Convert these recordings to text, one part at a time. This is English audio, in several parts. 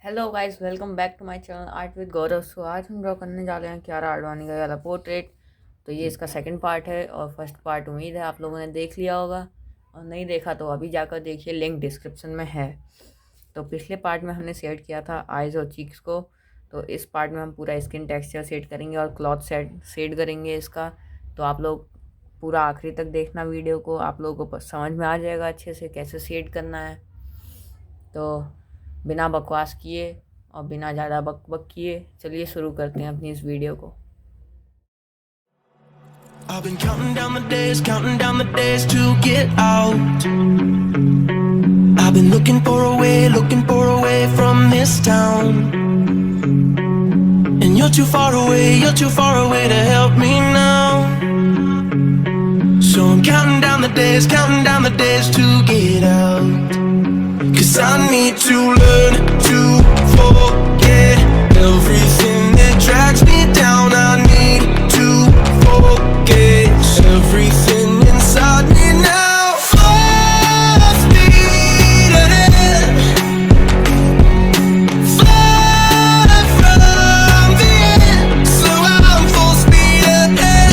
Hello guys, welcome back to my channel art with Gaurav. So आज हम draw करने जा रहे हैं कियारा आडवाणी का वाला पोर्ट्रेट। तो ये इसका सेकंड पार्ट है और फर्स्ट पार्ट उम्मीद है आप लोगों ने देख लिया होगा, और नहीं देखा तो अभी जाकर देखिए, लिंक डिस्क्रिप्शन में है। तो पिछले पार्ट में हमने सेट किया था आइज़ और चीक्स को, तो इस पार्ट में हम पूरा स्किन टेक्सचर सेट करेंगे और क्लॉथ सेट करेंगे इसका। तो आप लोग पूरा आखिरी तक देखना वीडियो को, आप लोगों को समझ में आ जाएगा अच्छे से कैसे सेट करना है। तो बिना बकवास किए और बिना ज़्यादा बक बक किए चलिए शुरू करते हैं अपनी इस वीडियो को। I've been counting down the days to get out. I've been looking for a way from this town. And you're too far away to help me now. So I'm counting down the days to get out. 'Cause I need to learn to forget everything that drags me down. I need to forget everything inside me now. Full speed ahead, fly from the end. So I'm full speed ahead.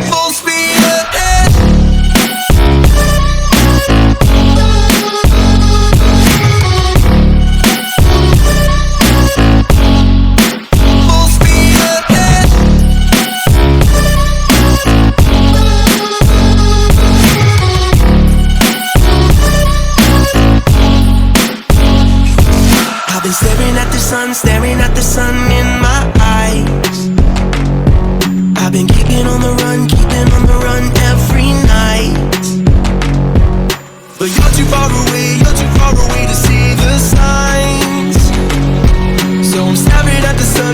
Full speed ahead. Full speed ahead. I've been staring at the sun in my eyes. I've been keeping on the run every night. But you're too far away to see the signs. So I'm staring at the sun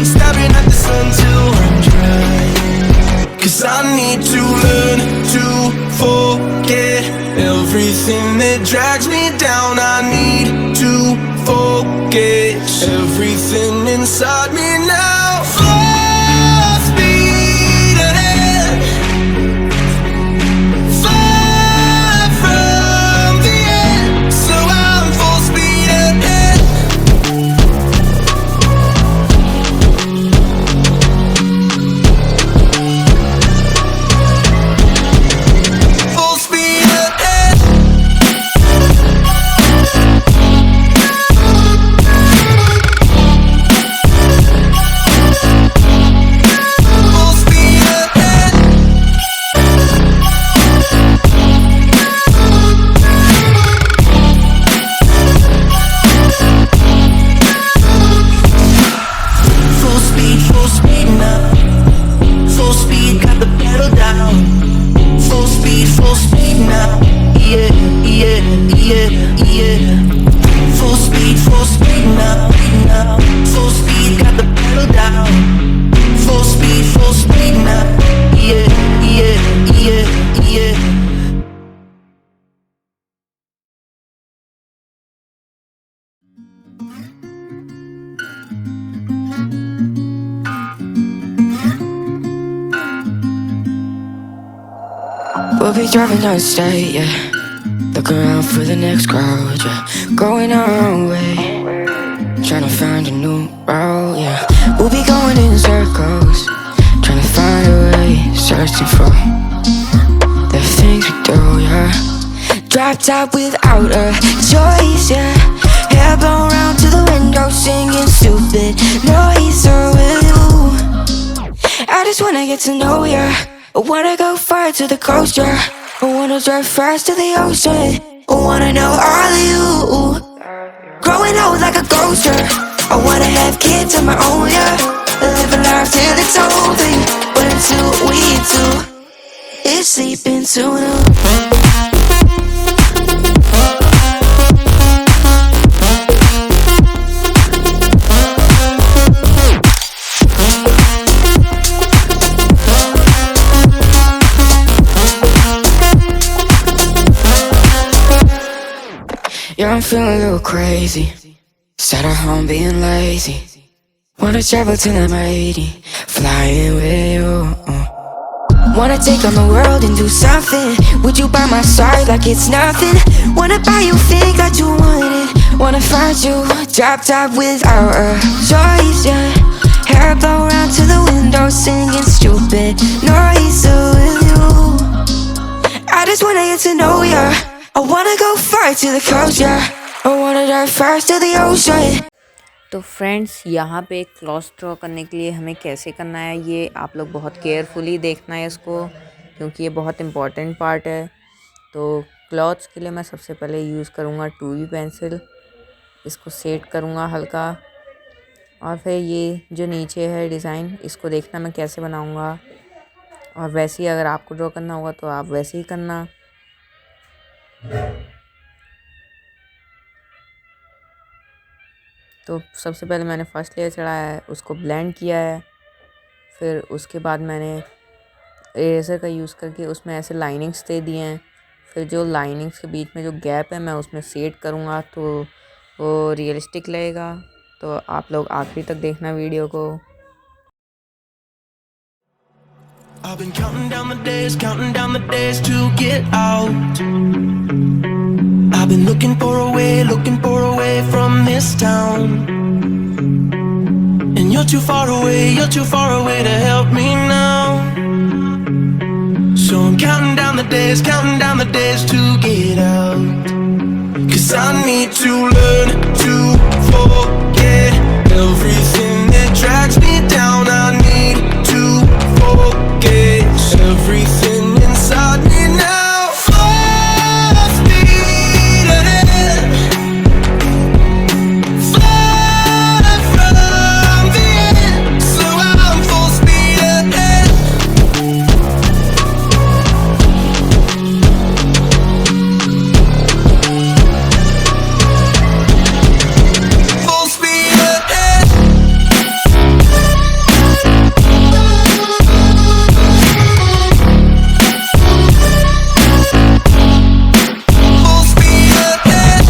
till I'm dry. 'Cause I need to learn to forget everything that drags me down. I need to forget everything inside me now. Full speed ahead, fly from the end. So I'm full speed ahead. Full speed ahead. Full speed ahead. Full speed now. Full speed, got the pedal down. Full speed now. Yeah, yeah, yeah, yeah. Full speed now. Full speed, got the pedal down. Full speed now. Yeah, yeah, yeah, yeah. We'll be driving down the state, yeah. Looking around for the next crowd, yeah. Going our own way, trying to find a new route, yeah. We'll be going in circles, trying to find a way, searching for the things we do, yeah. Drop top without a choice, yeah. Hair blown round to the window, singing stupid noise. Or will you? I just wanna get to know ya. I wanna go far to the coast, yeah. I wanna drive fast to the ocean. I wanna know all of you. Growing old like a ghost, yeah. I wanna have kids of my own, yeah. Live a life till it's over. But until we do, it's sleeping sooner. Yeah, I'm feeling a little crazy. Sat at home being lazy. Wanna travel till I'm 80, flying with you. Wanna take on the world and do something. Would you by my side like it's nothing? Wanna buy you things that you wanted. Wanna find you drop top without a choice, yeah. Hair blow round to the window, singing stupid noise with you. I just wanna get to know ya. I wanna go far to the coast, yeah. I wanna dive first to the ocean. तो friends, यहाँ पे एक cloth draw करने के लिए हमें कैसे करना है ये आप लोग बहुत केयरफुली देखना है इसको, क्योंकि ये बहुत इम्पॉर्टेंट पार्ट है। तो क्लॉथ्स के लिए मैं सबसे पहले यूज़ करूँगा 2B पेंसिल। इसको सेट करूँगा हल्का, और फिर ये जो नीचे है डिज़ाइन, इसको देखना मैं कैसे बनाऊँगा, और वैसे ही अगर आपको ड्रॉ करना होगा तो आप वैसे ही करना। तो सबसे पहले मैंने फर्स्ट लेयर चढ़ाया है, उसको ब्लेंड किया है। फिर उसके बाद मैंने इरेज़र का यूज़ करके उसमें ऐसे लाइनिंग्स दे दिए हैं। फिर जो लाइनिंग्स के बीच में जो गैप है मैं उसमें सेट करूँगा तो वो रियलिस्टिक लगेगा। तो आप लोग आखिरी तक देखना वीडियो को। I've been counting down the days to get out. I've been looking for a way from this town. And you're too far away to help me now. So I'm counting down the days to get out. 'Cause I need to learn to forget everything that drags me down. I need to forget everything inside me now. Full speed ahead, far from the end. So I'm full speed ahead. Full speed ahead. Full speed ahead.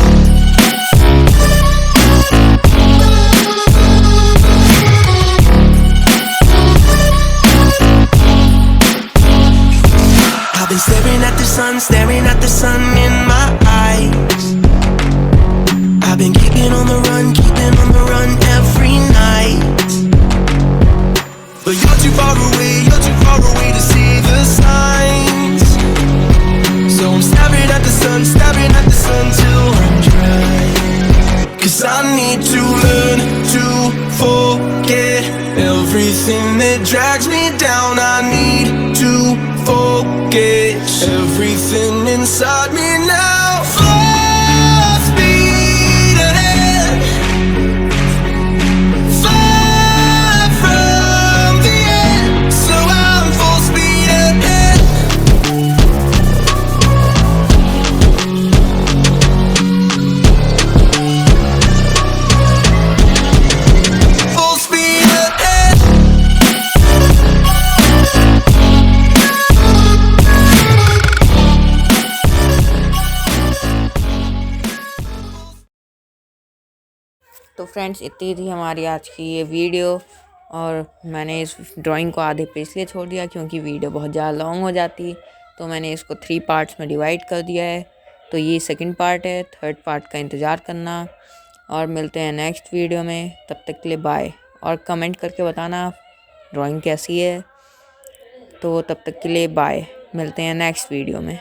I've been staring at the sun in my eyes. I've been keeping on the run every night. But you're too far away to see the signs. So I'm staring at the sun till I'm dry. 'Cause I need to learn to forget everything that drags me down. I need to forget everything inside me now. Full speed ahead, far from the end. So I'm full speed ahead. Full speed ahead. तो friends, इतनी थी हमारी आज की ये video, और मैंने इस ड्राइंग को आधे पे इसलिए छोड़ दिया क्योंकि वीडियो बहुत ज़्यादा लॉन्ग हो जाती। तो मैंने इसको 3 पार्ट्स में डिवाइड कर दिया है। तो ये सेकंड पार्ट है, थर्ड पार्ट का इंतज़ार करना, और मिलते हैं नेक्स्ट वीडियो में। तब तक के लिए बाय, और कमेंट करके बताना ड्राइंग कैसी है। तो तब तक के लिए बाय, मिलते हैं नेक्स्ट वीडियो में।